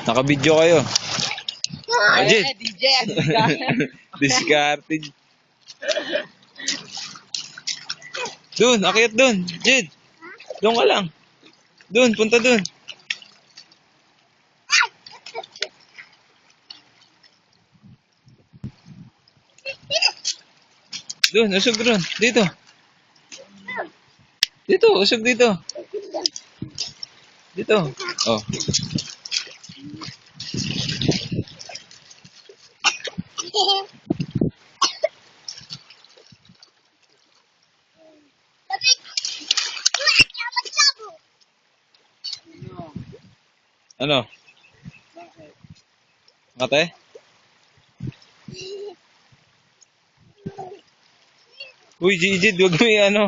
Naka-video kayo. Jed. DJ. Discarded. Dun, akyat dun. Jed. Doon ka lang. Dun, punta dun. Dun, usog dun. Dito. Dito, usog dito. Dito. Oh. Ano? Mate? Uy, Jid, wag mo ano.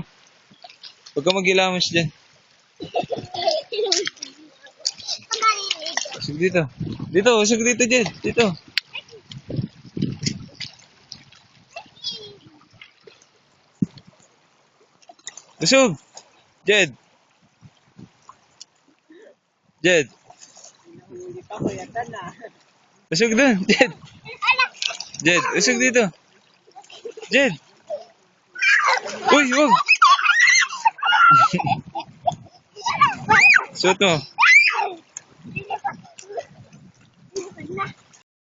Huwag ka maghilamos dyan. Usog dito. Dito, usog dito, Jed. Dito. Usog. Jed. Jed. Usog dun, Jed. Jed, usog dito. Jed. Uy, wag. Suot mo.